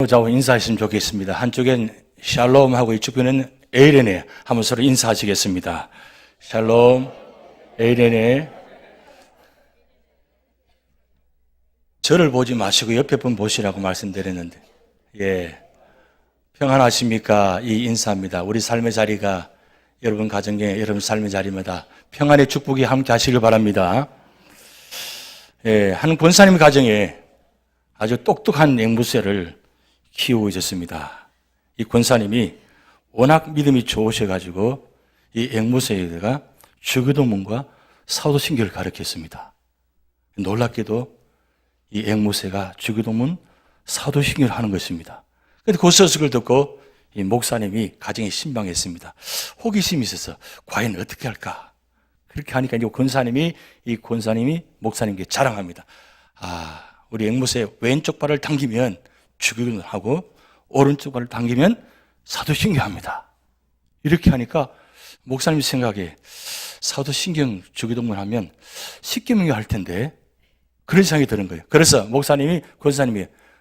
저하고 인사하시면 좋겠습니다. 한쪽엔 샬롬하고 이쪽에는 에이레네 한번 서로 인사하시겠습니다. 샬롬, 에이레네. 저를 보지 마시고 옆에 분 보시라고 말씀드렸는데, 평안하십니까? 이 인사입니다. 우리 삶의 자리가 여러분 가정에, 여러분 삶의 자리마다 평안의 축복이 함께 하시길 바랍니다. 한 권사님 가정에 아주 똑똑한 앵무새를 키우고 있었습니다. 이 권사님이 워낙 믿음이 좋으셔가지고 이 앵무새에다가 주기도문과 사도신경을 가르쳤습니다. 놀랍게도 이 앵무새가 주기도문, 사도신경을 하는 것입니다. 그런데 그 소식을 듣고 이 목사님이 가정에 신방했습니다. 호기심이 있어서 과연 어떻게 할까? 그렇게 하니까 이 권사님이 목사님께 자랑합니다. 우리 앵무새 왼쪽 발을 당기면 주기도문을 하고 오른쪽 발을 당기면 사도신경 합니다. 이렇게 하니까 목사님 생각에 사도신경 주기도문 하면 십계명이 할 텐데 그런 생각이 드는 거예요. 그래서 권사님이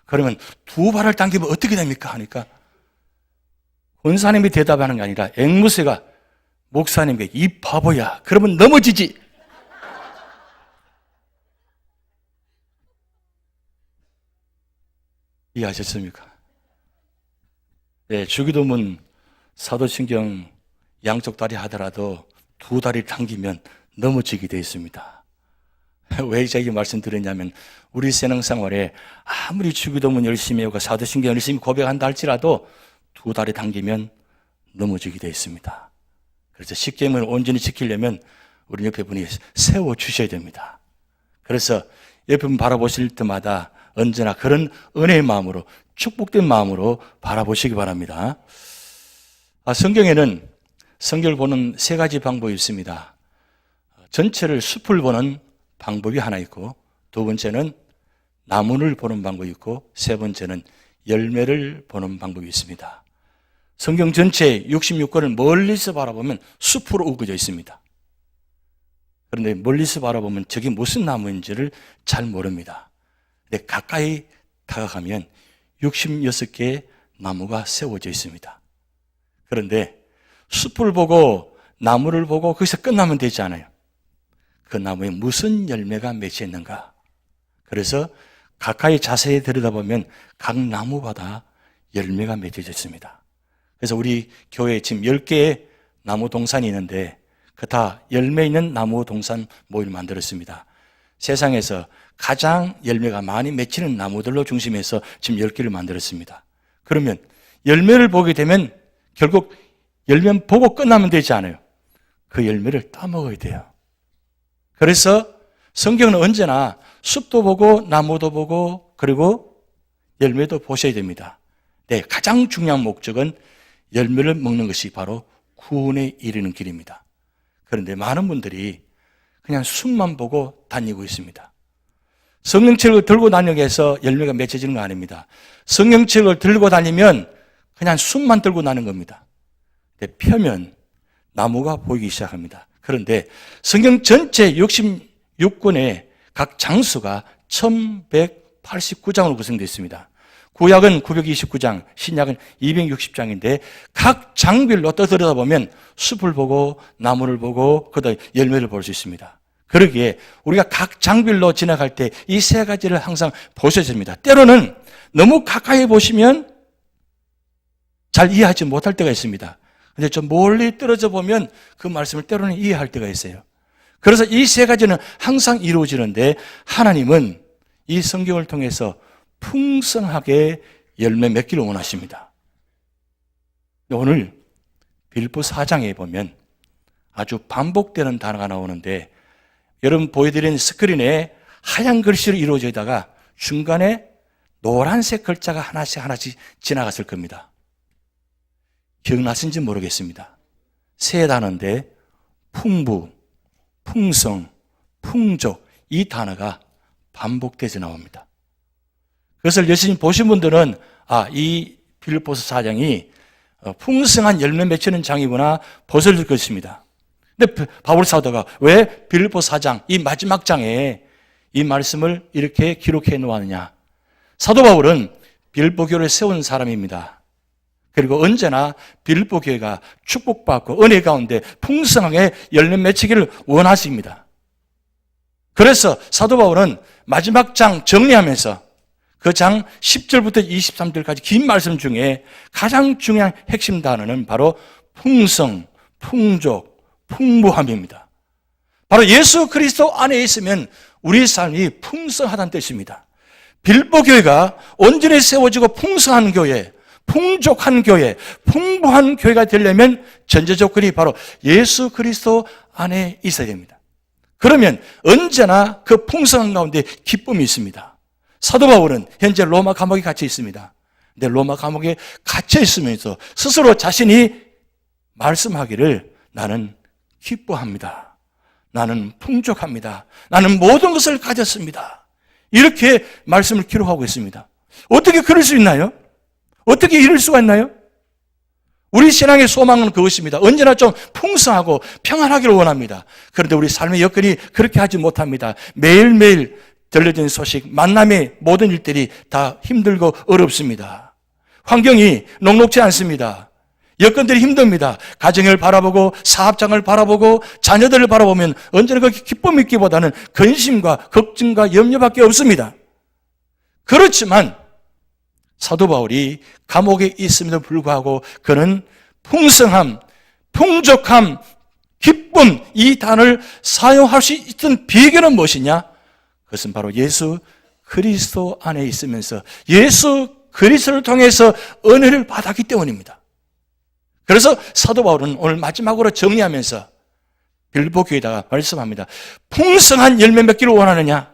그러면 두 발을 당기면 어떻게 됩니까? 하니까 권사님이 대답하는 게 아니라 앵무새가 목사님께 이 바보야, 그러면 넘어지지. 이해하셨습니까? 주기도문, 사도신경 양쪽 다리 하더라도 두 다리 당기면 넘어지게 되어 있습니다. 왜 제가 말씀드렸냐면 우리 신앙생활에 아무리 주기도문 열심히 하고 사도신경 열심히 고백한다 할지라도 두 다리 당기면 넘어지게 되어 있습니다. 그래서 십계명을 온전히 지키려면 우리 옆에 분이 세워주셔야 됩니다. 그래서 옆에 분 바라보실 때마다 언제나 그런 은혜의 마음으로, 축복된 마음으로 바라보시기 바랍니다. 성경에는 성경을 보는 세 가지 방법이 있습니다. 전체를 숲을 보는 방법이 하나 있고, 두 번째는 나무를 보는 방법이 있고, 세 번째는 열매를 보는 방법이 있습니다. 성경 전체 66권을 멀리서 바라보면 숲으로 우거져 있습니다. 그런데 멀리서 바라보면 저게 무슨 나무인지를 잘 모릅니다. 근데 가까이 다가가면 66개의 나무가 세워져 있습니다. 그런데 숲을 보고 나무를 보고 거기서 끝나면 되지 않아요. 그 나무에 무슨 열매가 맺혀 있는가. 그래서 가까이 자세히 들여다보면 각 나무마다 열매가 맺혀져 있습니다. 그래서 우리 교회에 지금 10개의 나무 동산이 있는데 그 다 열매 있는 나무 동산 모임을 만들었습니다. 세상에서 가장 열매가 많이 맺히는 나무들로 중심해서 지금 10개를 만들었습니다. 그러면 열매를 보게 되면 결국 열매 보고 끝나면 되지 않아요. 그 열매를 따먹어야 돼요. 그래서 성경은 언제나 숲도 보고 나무도 보고 그리고 열매도 보셔야 됩니다. 가장 중요한 목적은 열매를 먹는 것이 바로 구원에 이르는 길입니다. 그런데 많은 분들이 그냥 숲만 보고 다니고 있습니다. 성경책을 들고 다니기 위해서 열매가 맺혀지는 거 아닙니다. 성경책을 들고 다니면 그냥 숲만 들고 다니는 겁니다. 펴면 나무가 보이기 시작합니다. 그런데 성경 전체 66권의 각 장수가 1189장으로 구성되어 있습니다. 구약은 929장, 신약은 260장인데 각 장별로 떠들여다보면 숲을 보고 나무를 보고 그다음에 열매를 볼 수 있습니다. 그러기에 우리가 각 장별로 지나갈 때 이 세 가지를 항상 보셔야 됩니다. 때로는 너무 가까이 보시면 잘 이해하지 못할 때가 있습니다. 근데 좀 멀리 떨어져 보면 그 말씀을 때로는 이해할 때가 있어요. 그래서 이 세 가지는 항상 이루어지는데 하나님은 이 성경을 통해서 풍성하게 열매 맺기를 원하십니다. 오늘 빌립보 4장에 보면 아주 반복되는 단어가 나오는데 여러분 보여드린 스크린에 하얀 글씨로 이루어져 있다가 중간에 노란색 글자가 하나씩 지나갔을 겁니다. 기억나신지 모르겠습니다. 세 단어인데 풍부, 풍성, 풍족 이 단어가 반복돼서 나옵니다. 그것을 열심히 보신 분들은 이 빌립보서 4장이 풍성한 열매 맺히는 장이구나 보실 것입니다. 근데 바울 사도가 왜 빌립보 4장 이 마지막 장에 이 말씀을 이렇게 기록해 놓았느냐. 사도 바울은 빌보교를 세운 사람입니다. 그리고 언제나 빌보교회가 축복받고 은혜 가운데 풍성하게 열매 맺히기를 원하십니다. 그래서 사도 바울은 마지막 장 정리하면서 그 장 10절부터 23절까지 긴 말씀 중에 가장 중요한 핵심 단어는 바로 풍성, 풍족, 풍부함입니다. 바로 예수 그리스도 안에 있으면 우리 삶이 풍성하다는 뜻입니다. 빌보교회가 온전히 세워지고 풍성한 교회, 풍족한 교회, 풍부한 교회가 되려면 전제 조건이 바로 예수 그리스도 안에 있어야 됩니다. 그러면 언제나 그 풍성한 가운데 기쁨이 있습니다. 사도 바울은 현재 로마 감옥에 갇혀 있습니다. 근데 로마 감옥에 갇혀 있으면서 스스로 자신이 말씀하기를 나는 기뻐합니다. 나는 풍족합니다. 나는 모든 것을 가졌습니다. 이렇게 말씀을 기록하고 있습니다. 어떻게 그럴 수 있나요? 어떻게 이럴 수가 있나요? 우리 신앙의 소망은 그것입니다. 언제나 좀 풍성하고 평안하기를 원합니다. 그런데 우리 삶의 여건이 그렇게 하지 못합니다. 매일매일 들려지는 소식, 만남의 모든 일들이 다 힘들고 어렵습니다. 환경이 녹록지 않습니다. 여건들이 힘듭니다. 가정을 바라보고 사업장을 바라보고 자녀들을 바라보면 언제나 그렇게 기쁨 있기보다는 근심과 걱정과 염려밖에 없습니다. 그렇지만 사도 바울이 감옥에 있음에도 불구하고 그는 풍성함, 풍족함, 기쁨 이 단어를 사용할 수 있던 비결은 무엇이냐? 그것은 바로 예수 그리스도 안에 있으면서 예수 그리스도를 통해서 은혜를 받았기 때문입니다. 그래서 사도 바울은 오늘 마지막으로 정리하면서 빌보교에다가 말씀합니다. 풍성한 열매 맺기를 원하느냐?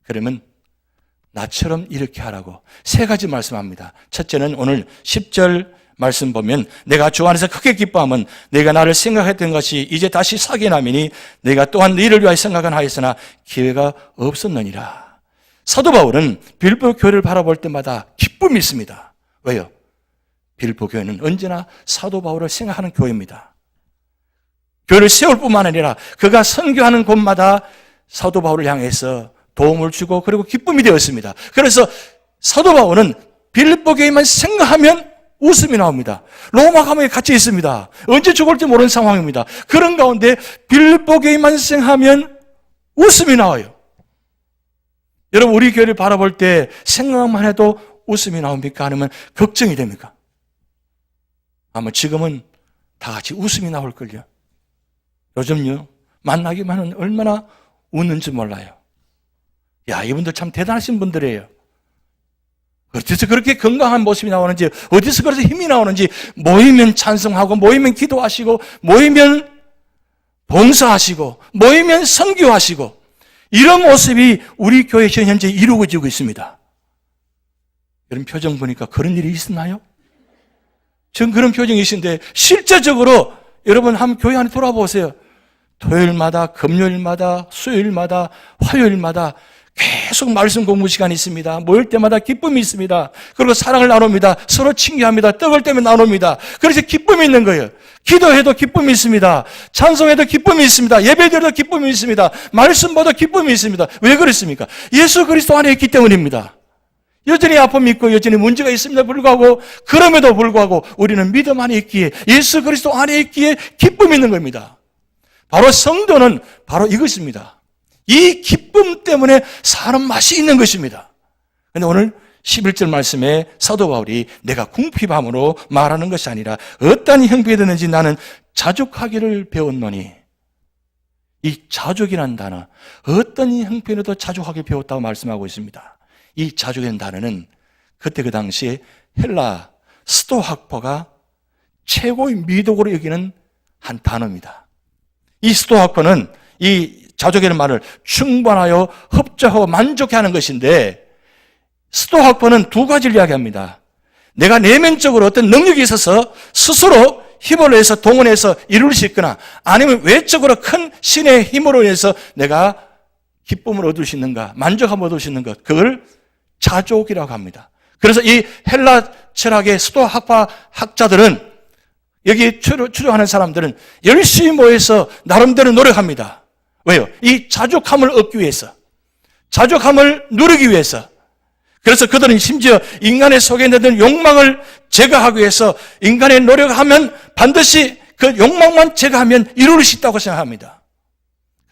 그러면 나처럼 이렇게 하라고 세 가지 말씀합니다. 첫째는 오늘 10절 말씀 보면 내가 주 안에서 크게 기뻐함은 내가 나를 생각했던 것이 이제 다시 사기남이니 내가 또한 너희를 위하여 생각은 하였으나 기회가 없었느니라. 사도 바울은 빌보 교회를 바라볼 때마다 기쁨이 있습니다. 왜요? 빌보 교회는 언제나 사도 바울을 생각하는 교회입니다. 교회를 세울 뿐만 아니라 그가 선교하는 곳마다 사도 바울을 향해서 도움을 주고 그리고 기쁨이 되었습니다. 그래서 사도 바울은 빌보 교회만 생각하면 웃음이 나옵니다. 로마 감옥에 갇혀 있습니다. 언제 죽을지 모르는 상황입니다. 그런 가운데 빌보 교회만 생각하면 웃음이 나와요. 여러분 우리 교회를 바라볼 때 생각만 해도 웃음이 나옵니까? 아니면 걱정이 됩니까? 아마 지금은 다 같이 웃음이 나올걸요. 요즘요 만나기만 하면 얼마나 웃는지 몰라요. 야, 이분들 참 대단하신 분들이에요. 어디서 그렇게 건강한 모습이 나오는지, 어디서 그렇게 힘이 나오는지, 모이면 찬송하고, 모이면 기도하시고, 모이면 봉사하시고, 모이면 선교하시고, 이런 모습이 우리 교회에서 현재 이루어지고 있습니다. 여러분 표정 보니까 그런 일이 있었나요? 전 그런 표정이 있는데, 실제적으로 여러분 한번 교회 안에 돌아보세요. 토요일마다, 금요일마다, 수요일마다, 화요일마다 계속 말씀 공부 시간이 있습니다. 모일 때마다 기쁨이 있습니다. 그리고 사랑을 나눕니다. 서로 친교합니다. 떡을 떼면 나눕니다. 그래서 기쁨이 있는 거예요. 기도해도 기쁨이 있습니다. 찬송해도 기쁨이 있습니다. 예배드려도 기쁨이 있습니다. 말씀 봐도 기쁨이 있습니다. 왜 그렇습니까? 예수 그리스도 안에 있기 때문입니다. 여전히 아픔이 있고 여전히 문제가 있음에도 불구하고 그럼에도 불구하고 우리는 믿음 안에 있기에 예수 그리스도 안에 있기에 기쁨이 있는 겁니다. 바로 성도는 바로 이것입니다. 이 기쁨 때문에 사는 맛이 있는 것입니다. 그런데 오늘 11절 말씀에 사도 바울이 내가 궁핍함으로 말하는 것이 아니라 어떠한 형편이든지 나는 자족하기를 배웠노니 이 자족이라는 단어 어떤 형편에도 자족하게 배웠다고 말씀하고 있습니다. 이 자족이라는 단어는 그때 그 당시에 헬라 스토학파가 최고의 미덕으로 여기는 한 단어입니다. 이 스토학파는 이 자족이라는 말을 충분하여 흡족하고 만족해 하는 것인데 스토학파는 두 가지를 이야기합니다. 내가 내면적으로 어떤 능력이 있어서 스스로 힘을 내서 동원해서 이룰 수 있거나 아니면 외적으로 큰 신의 힘으로 인해서 내가 기쁨을 얻을 수 있는가 만족함을 얻을 수 있는 것 그걸 자족이라고 합니다. 그래서 이 헬라 철학의 스토학파 학자들은 여기 추종하는 사람들은 열심히 모여서 나름대로 노력합니다. 왜요? 이 자족함을 얻기 위해서, 자족함을 누리기 위해서. 그래서 그들은 심지어 인간의 속에 있는 욕망을 제거하기 위해서 인간의 노력하면 반드시 그 욕망만 제거하면 이룰 수 있다고 생각합니다.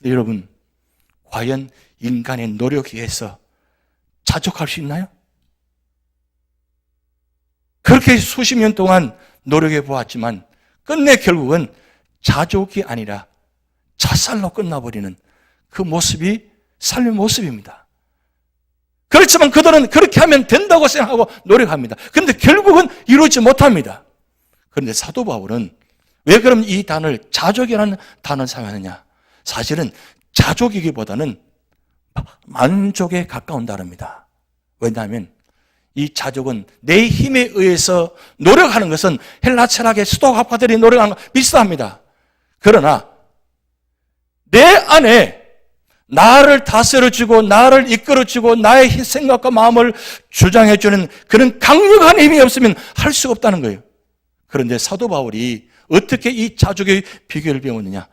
여러분, 과연 인간의 노력에 의해서 자족할 수 있나요? 그렇게 수십 년 동안 노력해 보았지만 끝내 결국은 자족이 아니라 자살로 끝나버리는 그 모습이 삶의 모습입니다. 그렇지만 그들은 그렇게 하면 된다고 생각하고 노력합니다. 그런데 결국은 이루지 못합니다. 그런데 사도 바울은 왜 그럼 이 단어를 자족이라는 단어를 사용하느냐? 사실은 자족이기보다는 만족에 가까운 단어입니다. 왜냐하면 이 자족은 내 힘에 의해서 노력하는 것은 헬라 철학의 스토아파들이 노력하는 것 비슷합니다. 그러나 내 안에 나를 다스려주고 나를 이끌어주고 나의 생각과 마음을 주장해주는 그런 강력한 힘이 없으면 할 수가 없다는 거예요. 그런데 사도 바울이 어떻게 이 자족의 비결을 배웠느냐?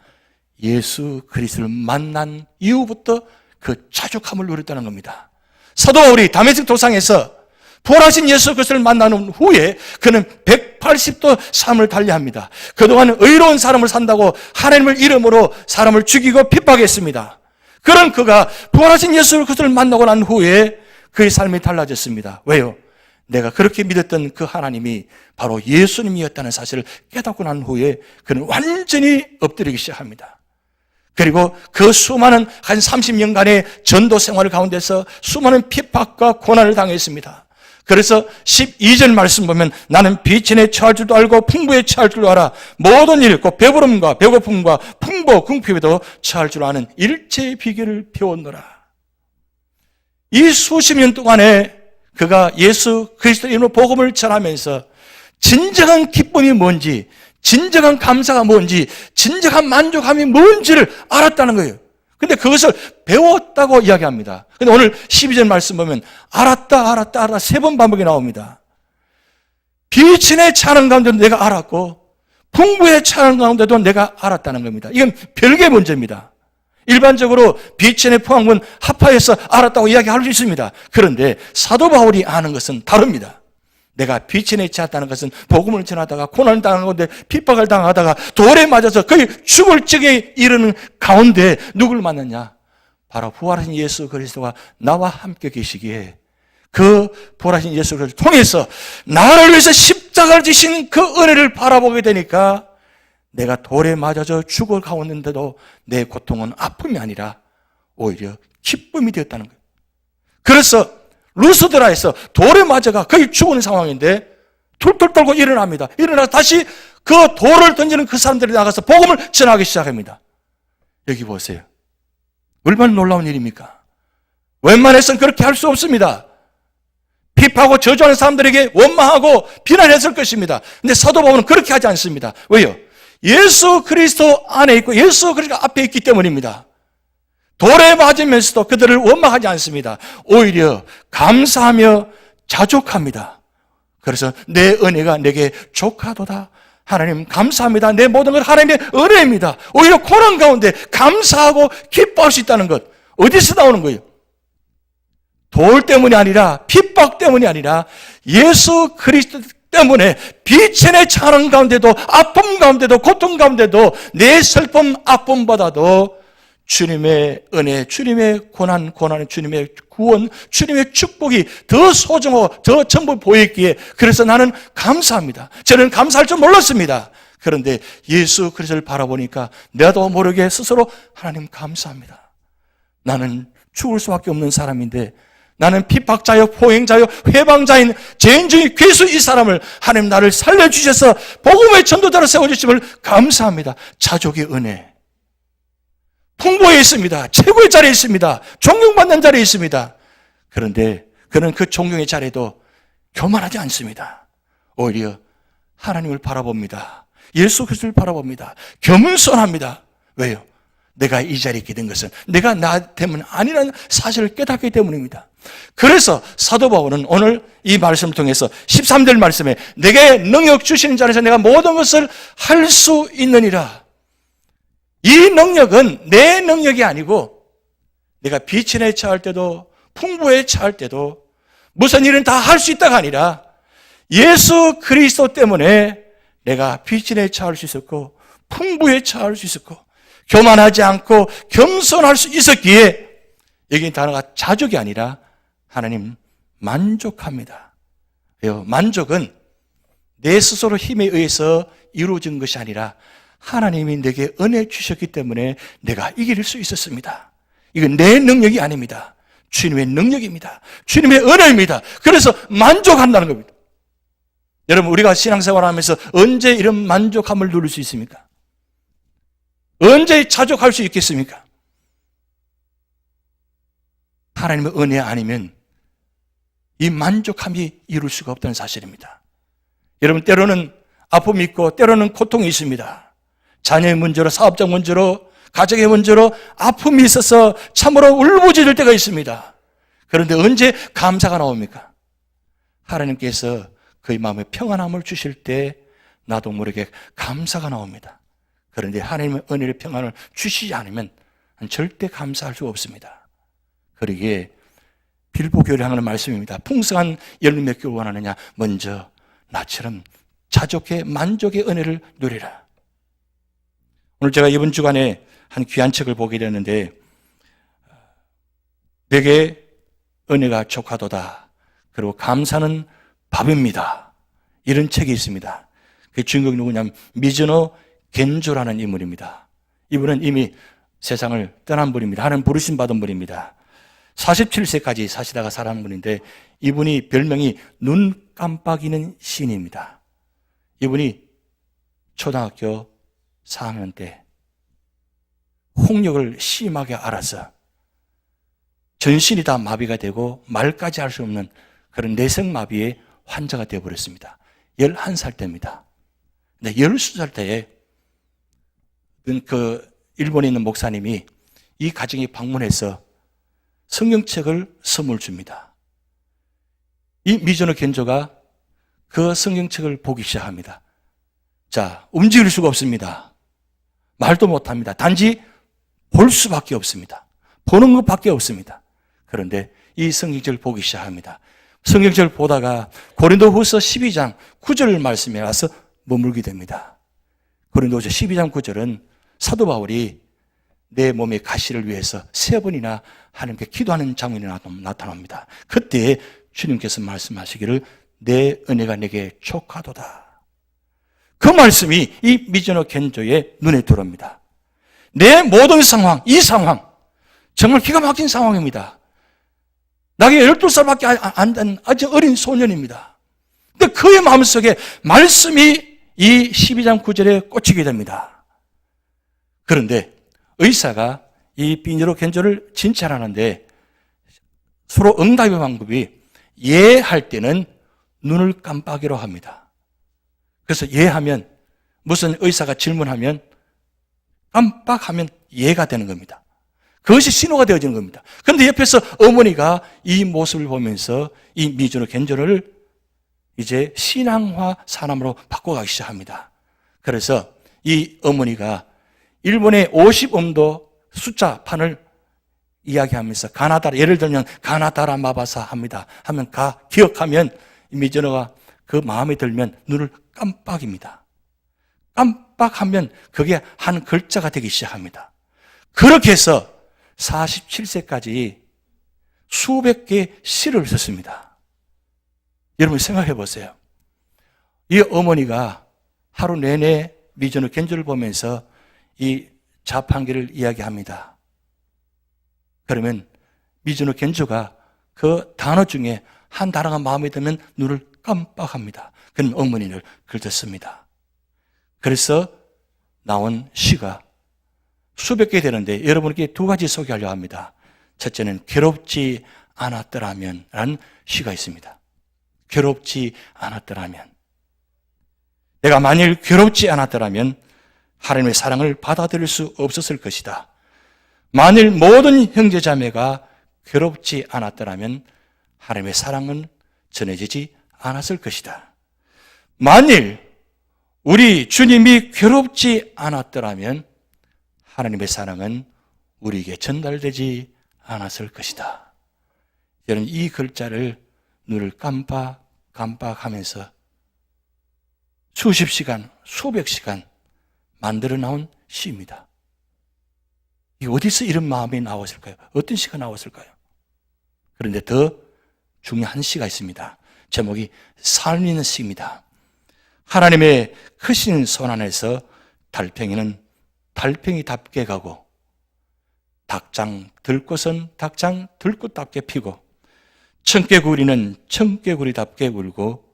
예수 그리스도를 만난 이후부터 그 자족함을 누렸다는 겁니다. 사도 바울이 다메섹 도상에서 부활하신 예수 그리스도를 만나는 후에 그는 180도 삶을 달리합니다. 그동안 의로운 사람을 산다고 하나님을 이름으로 사람을 죽이고 핍박했습니다. 그런 그가 부활하신 예수 그리스도를 만나고 난 후에 그의 삶이 달라졌습니다. 왜요? 내가 그렇게 믿었던 그 하나님이 바로 예수님이었다는 사실을 깨닫고 난 후에 그는 완전히 엎드리기 시작합니다. 그리고 그 수많은 한 30년간의 전도 생활 가운데서 수많은 핍박과 고난을 당했습니다. 그래서 12절 말씀 보면 나는 비천에 처할 줄도 알고 풍부에 처할 줄도 알아. 모든 일, 곧 배부름과 배고픔과 풍부, 궁핍에도 처할 줄 아는 일체의 비결을 배웠노라. 이 수십 년 동안에 그가 예수 그리스도 이름으로 복음을 전하면서 진정한 기쁨이 뭔지, 진정한 감사가 뭔지, 진정한 만족함이 뭔지를 알았다는 거예요. 근데 그것을 배웠다고 이야기합니다. 근데 오늘 12절 말씀 보면 알았다 세 번 반복이 나옵니다. 비천에 처하는 가운데도 내가 알았고 풍부에 처하는 가운데도 내가 알았다는 겁니다. 이건 별개의 문제입니다. 일반적으로 비천의 포항문 하파에서 알았다고 이야기할 수 있습니다. 그런데 사도 바울이 아는 것은 다릅니다. 내가 비천에 처했다는 것은 복음을 전하다가 고난을 당한 건데 핍박을 당하다가 돌에 맞아서 거의 죽을 적에 이르는 가운데 누굴 만났냐? 바로 부활하신 예수 그리스도가 나와 함께 계시기에 그 부활하신 예수 그리스도를 통해서 나를 위해서 십자가를 지신 그 은혜를 바라보게 되니까 내가 돌에 맞아서 죽어가었는데도 내 고통은 아픔이 아니라 오히려 기쁨이 되었다는 거예요. 그래서 루스드라에서 돌에 맞아가 거의 죽은 상황인데 툴툴 떨고 일어납니다. 일어나서 다시 그 돌을 던지는 그 사람들이 나가서 복음을 전하기 시작합니다. 여기 보세요. 얼마나 놀라운 일입니까? 웬만해서는 그렇게 할 수 없습니다. 핍하고 저주하는 사람들에게 원망하고 비난했을 것입니다. 근데 사도 바울은 그렇게 하지 않습니다. 왜요? 예수 그리스도 안에 있고 예수 그리스도 앞에 있기 때문입니다. 돌에 맞으면서도 그들을 원망하지 않습니다. 오히려 감사하며 자족합니다. 그래서 내 은혜가 내게 족하도다. 하나님 감사합니다. 내 모든 것 하나님의 은혜입니다. 오히려 고난 가운데 감사하고 기뻐할 수 있다는 것. 어디서 나오는 거예요? 돌 때문이 아니라 핍박 때문이 아니라 예수 그리스도 때문에 비천에 처하는 가운데도 아픔 가운데도 고통 가운데도 내 슬픔 아픔보다도 주님의 은혜, 주님의 고난, 주님의 구원, 주님의 축복이 더 소중하고 더 전부 보였기에 그래서 나는 감사합니다. 저는 감사할 줄 몰랐습니다. 그런데 예수 그리스도를 바라보니까 내도 모르게 스스로 하나님 감사합니다. 나는 죽을 수밖에 없는 사람인데 나는 핍박자요, 포행자요, 회방자인 죄인 중에 괴수 이 사람을 하나님 나를 살려주셔서 복음의 전도자로 세워주심을 감사합니다. 자족의 은혜. 풍부에 있습니다. 최고의 자리에 있습니다. 존경받는 자리에 있습니다. 그런데 그는 그 존경의 자리에도 교만하지 않습니다. 오히려 하나님을 바라봅니다. 예수 그리스도를 바라봅니다. 겸손합니다. 왜요? 내가 이 자리에 있게 된 것은 내가 나 때문 아니라는 사실을 깨닫기 때문입니다. 그래서 사도 바울은 오늘 이 말씀을 통해서 13절 말씀에 내게 능력 주시는 자에서 내가 모든 것을 할 수 있느니라. 이 능력은 내 능력이 아니고 내가 비천에 처할 때도 풍부에 처할 때도 무슨 일은 다 할 수 있다가 아니라 예수 그리스도 때문에 내가 비전에 처할 수 있었고 풍부에 처할 수 있었고 교만하지 않고 겸손할 수 있었기에 여기 단어가 자족이 아니라 하나님 만족합니다. 만족은 내 스스로 힘에 의해서 이루어진 것이 아니라 하나님이 내게 은혜 주셨기 때문에 내가 이길 수 있었습니다. 이건 내 능력이 아닙니다. 주님의 능력입니다. 주님의 은혜입니다. 그래서 만족한다는 겁니다. 여러분, 우리가 신앙생활하면서 언제 이런 만족함을 누릴 수 있습니까? 언제 자족할 수 있겠습니까? 하나님의 은혜 아니면 이 만족함이 이룰 수가 없다는 사실입니다. 여러분, 때로는 아픔이 있고 때로는 고통이 있습니다. 자녀의 문제로, 사업적 문제로, 가정의 문제로 아픔이 있어서 참으로 울부짖을 때가 있습니다. 그런데 언제 감사가 나옵니까? 하나님께서 그의 마음에 평안함을 주실 때 나도 모르게 감사가 나옵니다. 그런데 하나님의 은혜를 평안을 주시지 않으면 절대 감사할 수 없습니다. 그러기에 빌보교를 향하는 말씀입니다. 풍성한 열매 맺기를 원하느냐? 먼저 나처럼 자족해 만족의 은혜를 누리라. 오늘 제가 이번 주간에 한 귀한 책을 보게 되었는데 내게 은혜가 족하도다. 그리고 감사는 밥입니다. 이런 책이 있습니다. 그 주인공이 누구냐면 미즈노 겐조라는 인물입니다. 이분은 이미 세상을 떠난 분입니다. 하나님 부르심 받은 분입니다. 47세까지 사시다가 살아난 분인데 이분이 별명이 눈 깜빡이는 신입니다. 이분이 초등학교 4학년 때 홍역을 심하게 앓아서 전신이 다 마비가 되고 말까지 할 수 없는 그런 내성마비의 환자가 되어버렸습니다. 11살 때입니다. 근데 12살 때에 그 일본에 있는 목사님이 이 가정에 방문해서 성경책을 선물 줍니다. 이 미즈노 겐조가 그 성경책을 보기 시작합니다. 자, 움직일 수가 없습니다. 말도 못합니다. 단지 볼 수밖에 없습니다. 보는 것밖에 없습니다. 그런데 이 성경책을 보기 시작합니다. 성경책을 보다가 고린도후서 12장 9절 말씀에 와서 머물게 됩니다. 고린도후서 12장 9절은 사도 바울이 내 몸의 가시를 위해서 3번이나 하나님께 기도하는 장면이 나타납니다. 그때 주님께서 말씀하시기를 내 은혜가 내게 족하도다. 그 말씀이 이 미즈노 겐조의 눈에 들어옵니다. 내 모든 상황, 이 상황 정말 기가 막힌 상황입니다. 나이가 12살밖에 안 된 아주 어린 소년입니다. 근데 그의 마음속에 말씀이 이 12장 9절에 꽂히게 됩니다. 그런데 의사가 이 미즈노 겐조를 진찰하는데 서로 응답의 방법이 예 할 때는 눈을 깜빡이로 합니다. 그래서 예 하면 무슨 의사가 질문하면 깜빡하면 예가 되는 겁니다. 그것이 신호가 되어지는 겁니다. 그런데 옆에서 어머니가 이 모습을 보면서 이 미즈노 겐조를 이제 신앙화 사람으로 바꿔가기 시작합니다. 그래서 이 어머니가 일본의 50음도 숫자판을 이야기하면서 가나다라, 예를 들면 가나다라 마바사 합니다. 하면 기억하면 미즈노가 그 마음에 들면 눈을 깜빡입니다. 깜빡하면 그게 한 글자가 되기 시작합니다. 그렇게 해서 47세까지 수백 개의 시를 썼습니다. 여러분 생각해 보세요. 이 어머니가 하루 내내 미즈노 겐조를 보면서 이 자판기를 이야기합니다. 그러면 미즈노 겐조가 그 단어 중에 한 단어가 마음에 들면 눈을 깜빡합니다. 그럼 어머니를 긁었습니다. 그래서 나온 시가 수백 개 되는데 여러분께 2가지 소개하려고 합니다. 첫째는 괴롭지 않았더라면 라는 시가 있습니다. 괴롭지 않았더라면, 내가 만일 괴롭지 않았더라면 하나님의 사랑을 받아들일 수 없었을 것이다. 만일 모든 형제자매가 괴롭지 않았더라면 하나님의 사랑은 전해지지 않았을 것이다. 만일 우리 주님이 괴롭지 않았더라면 하나님의 사랑은 우리에게 전달되지 않았을 것이다. 여러분, 이 글자를 눈을 깜빡깜빡하면서 수십 시간, 수백 시간 만들어 나온 시입니다. 이 어디서 이런 마음이 나왔을까요? 어떤 시가 나왔을까요? 그런데 더 중요한 시가 있습니다. 제목이 삶 있는 시입니다. 하나님의 크신 손 안에서 달팽이는 달팽이답게 가고 닭장 들 곳은 닭장 들 곳답게 피고 청개구리는 청개구리답게 울고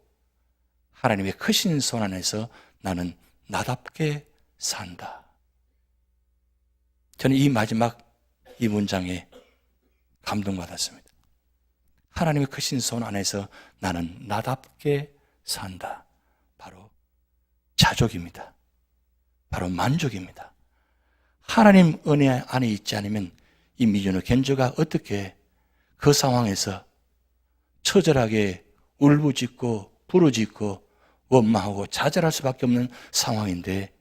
하나님의 크신 손 안에서 나는 나답게 산다. 저는 이 마지막 이 문장에 감동받았습니다. 하나님의 크신 손 안에서 나는 나답게 산다. 바로 자족입니다. 바로 만족입니다. 하나님 은혜 안에 있지 않으면 이 미전의 견조가 어떻게 그 상황에서 처절하게 울부짖고 부르짖고 원망하고 좌절할 수밖에 없는 상황인데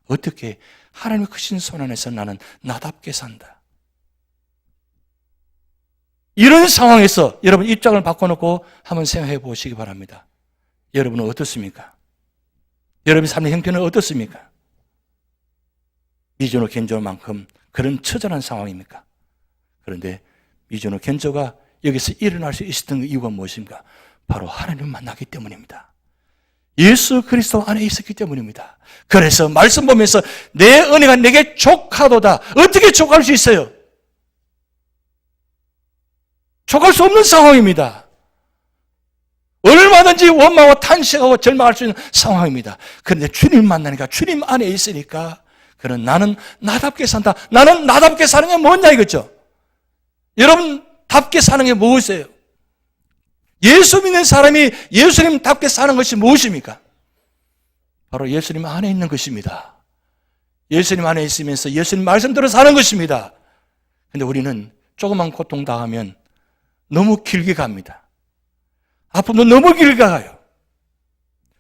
어떻게 하나님의 크신 손 안에서 나는 나답게 산다. 이런 상황에서 여러분 입장을 바꿔놓고 한번 생각해 보시기 바랍니다. 여러분은 어떻습니까? 여러분의 삶의 형편은 어떻습니까? 미전의 견조만큼 그런 처절한 상황입니까? 그런데 미전의 견조가 여기서 일어날 수 있었던 이유가 무엇입니까? 바로 하나님을 만나기 때문입니다. 예수 그리스도 안에 있었기 때문입니다. 그래서 말씀 보면서 내 은혜가 내게 족하도다. 어떻게 족할 수 있어요? 족할 수 없는 상황입니다. 얼마든지 원망하고 탄식하고 절망할 수 있는 상황입니다. 그런데 주님 만나니까 주님 안에 있으니까 그런 나는 나답게 산다. 나는 나답게 사는 게 뭐냐 이거죠. 여러분 답게 사는 게 무엇이에요? 예수 믿는 사람이 예수님답게 사는 것이 무엇입니까? 바로 예수님 안에 있는 것입니다. 예수님 안에 있으면서 예수님 말씀대로 사는 것입니다. 그런데 우리는 조그만 고통 당하면 너무 길게 갑니다. 아픔도 너무 길게 가요.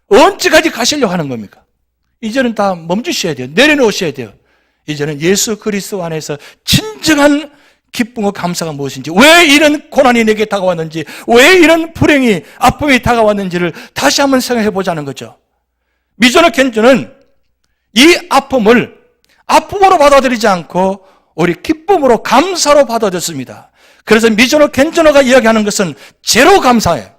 언제까지 가시려고 하는 겁니까? 이제는 다 멈추셔야 돼요. 내려놓으셔야 돼요. 이제는 예수 그리스도 안에서 진정한 기쁨과 감사가 무엇인지, 왜 이런 고난이 내게 다가왔는지, 왜 이런 불행이, 아픔이 다가왔는지를 다시 한번 생각해 보자는 거죠. 미전의 견주는 이 아픔을 아픔으로 받아들이지 않고 우리 기쁨으로 감사로 받아들였습니다. 그래서 미전의 견주가 이야기하는 것은 제로 감사예요.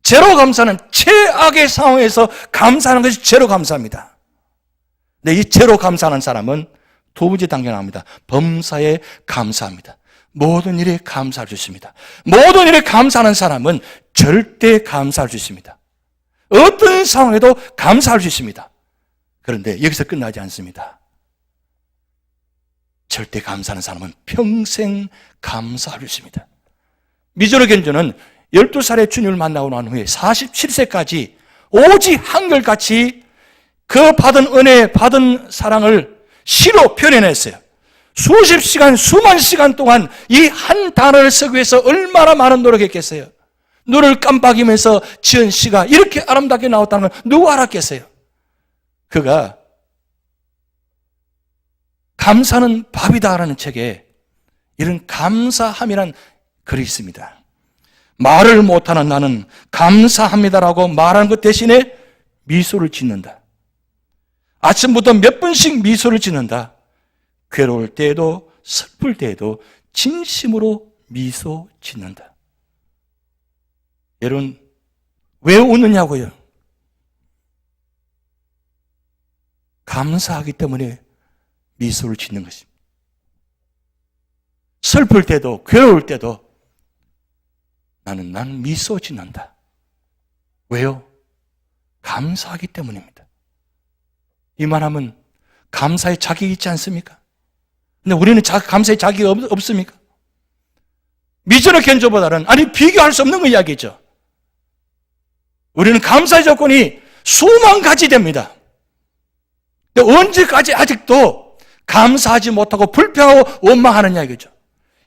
제로 감사는 최악의 상황에서 감사하는 것이 제로 감사입니다. 근데 이 제로 감사하는 사람은 두 번째 단계 나옵니다. 범사에 감사합니다. 모든 일에 감사할 수 있습니다. 모든 일에 감사하는 사람은 절대 감사할 수 있습니다. 어떤 상황에도 감사할 수 있습니다. 그런데 여기서 끝나지 않습니다. 절대 감사하는 사람은 평생 감사할 수 있습니다. 미전의 견주는 12살에 주님을 만나고 난 후에 47세까지 오직 한결같이 그 받은 은혜, 받은 사랑을 시로 표현했어요. 수십 시간, 수만 시간 동안 이 한 단어를 쓰기 위해서 얼마나 많은 노력했겠어요. 눈을 깜빡이면서 지은 시가 이렇게 아름답게 나왔다는 걸 누가 알았겠어요? 그가 감사는 밥이다라는 책에 이런 감사함이란 글이 있습니다. 말을 못하는 나는 감사합니다라고 말하는 것 대신에 미소를 짓는다. 아침부터 몇 번씩 미소를 짓는다. 괴로울 때에도 슬플 때에도 진심으로 미소 짓는다. 여러분 왜 웃느냐고요? 감사하기 때문에 미소를 짓는 것입니다. 슬플 때도 괴로울 때도 나는 미소 짓는다. 왜요? 감사하기 때문입니다. 이만하면 감사의 자격이 있지 않습니까? 근데 우리는 감사의 자격이 없습니까? 미전의 견조보다는 비교할 수 없는 거 이야기죠. 우리는 감사의 조건이 수만 가지 됩니다. 근데 언제까지 아직도 감사하지 못하고 불평하고 원망하느냐 이거죠.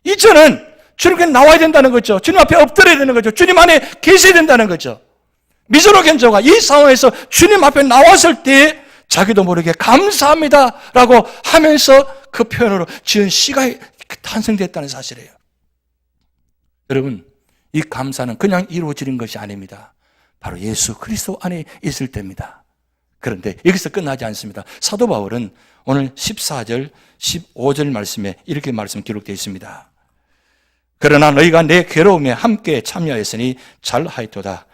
이제는 주님께 나와야 된다는 거죠. 주님 앞에 엎드려야 되는 거죠. 주님 안에 계셔야 된다는 거죠. 미전의 견조가 이 상황에서 주님 앞에 나왔을 때 자기도 모르게 감사합니다라고 하면서 그 표현으로 지은 시가 탄생됐다는 사실이에요. 여러분, 이 감사는 그냥 이루어지는 것이 아닙니다. 바로 예수 그리스도 안에 있을 때입니다. 그런데 여기서 끝나지 않습니다. 사도 바울은 오늘 14절, 15절 말씀에 이렇게 말씀 기록되어 있습니다. 그러나 너희가 내 괴로움에 함께 참여했으니 잘하였도다.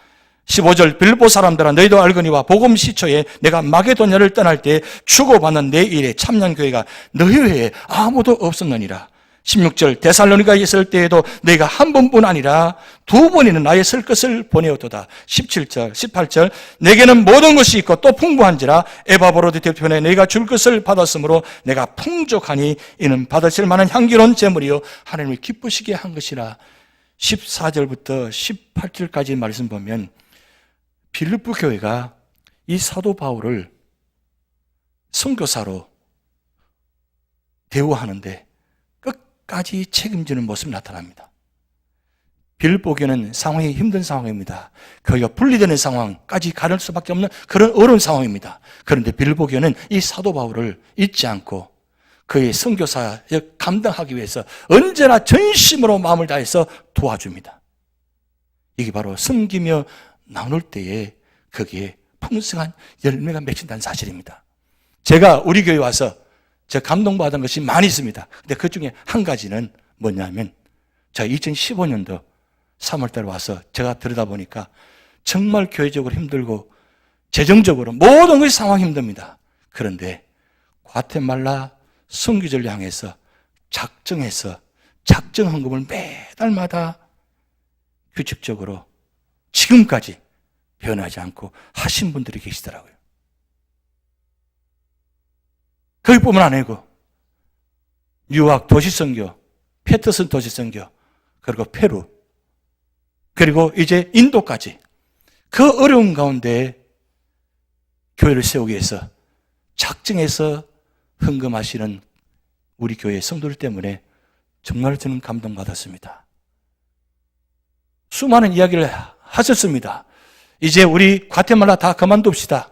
15절 빌보 사람들아 너희도 알거니와 복음 시초에 내가 마게도냐를 떠날 때 주고받는 내 일에 참여한 교회가 너희 외에 아무도 없었느니라. 16절 데살로니가에 있을 때에도 너희가 한 번뿐 아니라 두 번이나 나의 쓸 것을 보내었도다. 17절 18절 내게는 모든 것이 있고 또 풍부한지라 에바브로드 대표에 너희가 줄 것을 받았으므로 내가 풍족하니 이는 받으실 만한 향기로운 제물이요 하나님을 기쁘시게 한 것이라. 14절부터 18절까지 말씀 보면 빌립보 교회가 이 사도 바울을 선교사로 대우하는데 까지 책임지는 모습이 나타납니다. 빌립보 교회는 상황이 힘든 상황입니다. 교회가 분리되는 상황까지 가를 수밖에 없는 그런 어려운 상황입니다. 그런데 빌립보 교회는 이 사도 바울을 잊지 않고 그의 선교사역 감당하기 위해서 언제나 전심으로 마음을 다해서 도와줍니다. 이게 바로 섬기며 나눌 때에 거기에 풍성한 열매가 맺힌다는 사실입니다. 제가 우리 교회에 와서 제가 감동받은 것이 많이 있습니다. 근데 그 중에 한 가지는 뭐냐면 제가 2015년도 3월달에 와서 제가 들여다보니까 정말 교회적으로 힘들고 재정적으로 모든 것이 상황이 힘듭니다. 그런데 과테말라 선교지를 향해서 작정 헌금을 매달마다 규칙적으로 지금까지 변하지 않고 하신 분들이 계시더라고요. 거기뿐만 아니고 뉴욕 도시선교, 패터슨 도시선교, 그리고 페루, 그리고 이제 인도까지 그 어려운 가운데 교회를 세우기 위해서 작정해서 헌금하시는 우리 교회 성도들 때문에 정말 저는 감동받았습니다. 수많은 이야기를 하셨습니다. 이제 우리 과테말라 다 그만둡시다.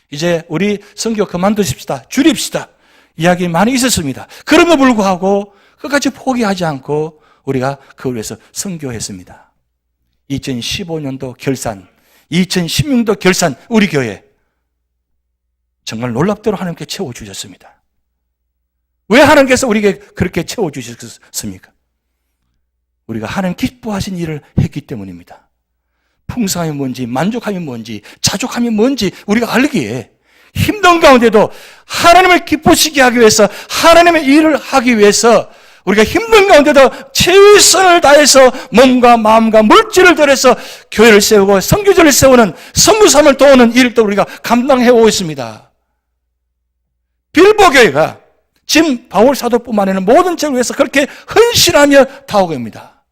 이제 우리 선교 그만두십시다. 줄입시다. 이야기 많이 있었습니다. 그럼에도 불구하고 끝까지 포기하지 않고 우리가 그걸 위해서 선교했습니다. 2015년도 결산, 2016년도 결산 우리 교회 정말 놀랍도록 하나님께 채워주셨습니다. 왜 하나님께서 우리에게 그렇게 채워주셨습니까? 우리가 하나님 기뻐하신 일을 했기 때문입니다. 풍성함이 뭔지, 만족함이 뭔지, 자족함이 뭔지 우리가 알기에 힘든 가운데도 하나님을 기쁘시게 하기 위해서, 하나님의 일을 하기 위해서 우리가 힘든 가운데도 최선을 다해서 몸과 마음과 물질을 들여서 교회를 세우고 선교지를 세우는 선교사를 도우는 일을 또 우리가 감당해 오고 있습니다. 빌보 교회가 지금 바울 사도뿐만 아니라 모든 죄를 위해서 그렇게 헌신하며 다오고입니다.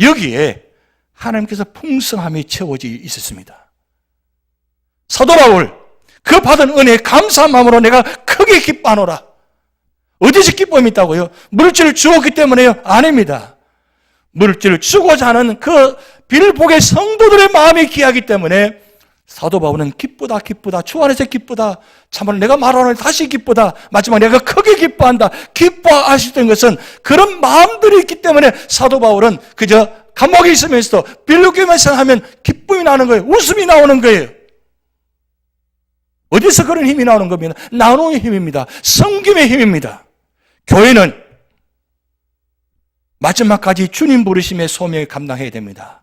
여기에 하나님께서 풍성함이 채워져 있었습니다. 사도 바울 그 받은 은혜에 감사한 마음으로 내가 크게 기뻐하노라. 어디서 기쁨이 있다고요? 물질을 주었기 때문에요? 아닙니다. 물질을 주고자 하는 그 빌보의 성도들의 마음이 귀하기 때문에 사도 바울은 기쁘다 주 안에서 기쁘다, 참으로 내가 말하는 다시 기쁘다, 마지막 내가 크게 기뻐한다, 기뻐하시던 것은 그런 마음들이 있기 때문에 사도 바울은 그저 감옥에 있으면서도 빌보교회에서 하면 기쁨이 나는 거예요. 웃음이 나오는 거예요. 어디서 그런 힘이 나오는 겁니다? 나눔의 힘입니다. 섬김의 힘입니다. 교회는 마지막까지 주님 부르심의 소명을 감당해야 됩니다.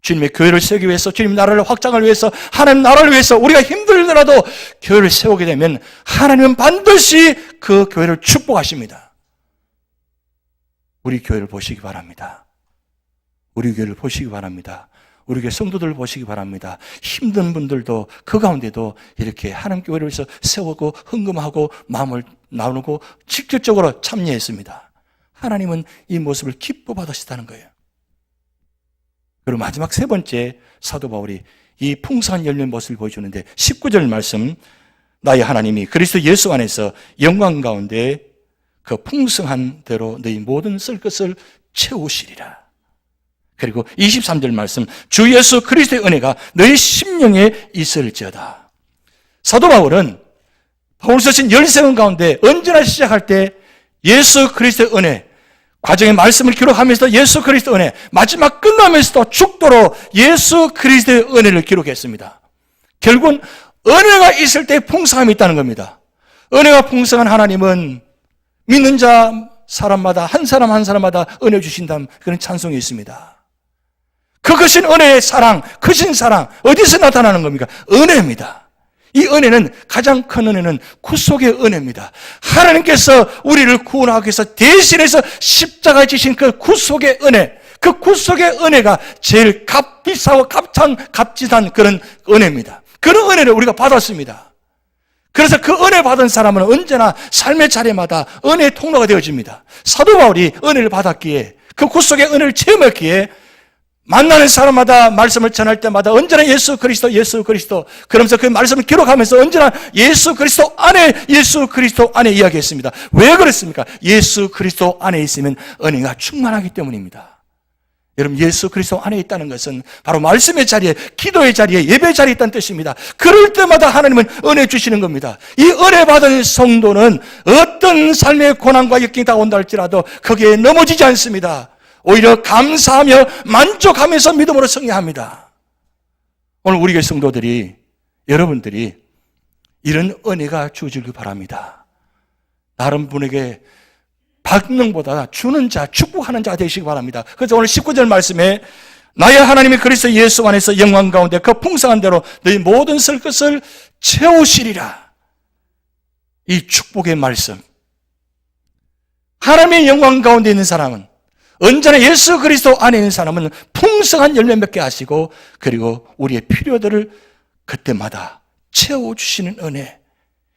주님의 교회를 세우기 위해서, 주님 나라를 확장을 위해서, 하나님 나라를 위해서 우리가 힘들더라도 교회를 세우게 되면 하나님은 반드시 그 교회를 축복하십니다. 우리 교회를 보시기 바랍니다. 우리 교회를 보시기 바랍니다. 우리 교회 성도들을 보시기 바랍니다. 힘든 분들도 그 가운데도 이렇게 하나님 교회를 위해서 세우고 헌금하고 마음을 나누고 직접적으로 참여했습니다. 하나님은 이 모습을 기뻐 받으시다는 거예요. 그리고 마지막 세 번째 사도 바울이 이 풍성한 열매 모습을 보여주는데 19절 말씀, 나의 하나님이 그리스도 예수 안에서 영광 가운데 그 풍성한 대로 너희 모든 쓸 것을 채우시리라. 그리고 23절 말씀, 주 예수 그리스도의 은혜가 너희 심령에 있을지어다. 사도 바울은 바울 쓰신 13권 가운데 언제나 시작할 때 예수 그리스도의 은혜, 과정의 말씀을 기록하면서 예수 그리스도 은혜, 마지막 끝나면서도 죽도록 예수 그리스도의 은혜를 기록했습니다. 결국은 은혜가 있을 때 풍성함이 있다는 겁니다. 은혜가 풍성한 하나님은 믿는 자 사람마다 한 사람 한 사람마다 은혜 주신다는 그런 찬송이 있습니다. 그 크신 은혜의 사랑, 크신 사랑 어디서 나타나는 겁니까? 은혜입니다. 이 은혜는, 가장 큰 은혜는 구속의 은혜입니다. 하나님께서 우리를 구원하기 위해서 대신해서 십자가에 지신 그 구속의 은혜, 그 구속의 은혜가 제일 값비싸고 값지단 그런 은혜입니다. 그런 은혜를 우리가 받았습니다. 그래서 그 은혜 받은 사람은 언제나 삶의 자리마다 은혜의 통로가 되어집니다. 사도 바울이 은혜를 받았기에, 그 구속의 은혜를 체험했기에 만나는 사람마다 말씀을 전할 때마다 언제나 예수 그리스도 그러면서 그 말씀을 기록하면서 언제나 예수 그리스도 안에 이야기했습니다. 왜 그랬습니까? 예수 그리스도 안에 있으면 은혜가 충만하기 때문입니다. 여러분, 예수 그리스도 안에 있다는 것은 바로 말씀의 자리에, 기도의 자리에, 예배의 자리에 있다는 뜻입니다. 그럴 때마다 하나님은 은혜 주시는 겁니다. 이 은혜 받은 성도는 어떤 삶의 고난과 역경이 다온다 할지라도 거기에 넘어지지 않습니다. 오히려 감사하며 만족하면서 믿음으로 승리합니다. 오늘 우리 교회 성도들이, 여러분들이 이런 은혜가 주어지길 바랍니다. 다른 분에게 받는 보다 주는 자, 축복하는 자가 되시기 바랍니다. 그래서 오늘 19절 말씀에 나의 하나님이 그리스도 예수 안에서 영광 가운데 그 풍성한 대로 너희 모든 쓸 것을 채우시리라. 이 축복의 말씀, 하나님의 영광 가운데 있는 사람은, 언제나 예수 그리스도 안에 있는 사람은 풍성한 열매 맺게 하시고, 그리고 우리의 필요들을 그때마다 채워주시는 은혜,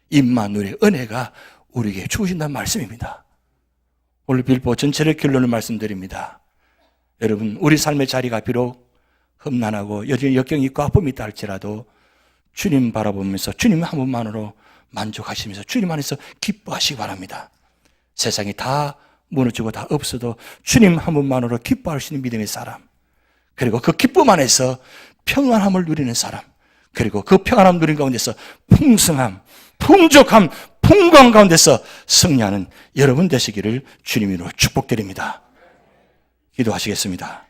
임마누엘의 은혜가 우리에게 주어진다는 말씀입니다. 오늘 빌보 전체를 결론을 말씀드립니다. 여러분, 우리 삶의 자리가 비록 험난하고 여전히 역경이 있고 아픔이 있다 할지라도 주님 바라보면서 주님 한 분만으로 만족하시면서 주님 안에서 기뻐하시기 바랍니다. 세상이 다 무너지고 다 없어도 주님 한 분만으로 기뻐할 수 있는 믿음의 사람, 그리고 그 기쁨 안에서 평안함을 누리는 사람, 그리고 그 평안함 누린 가운데서 풍성함, 풍족함, 풍광 가운데서 승리하는 여러분 되시기를 주님으로 축복드립니다. 기도하시겠습니다.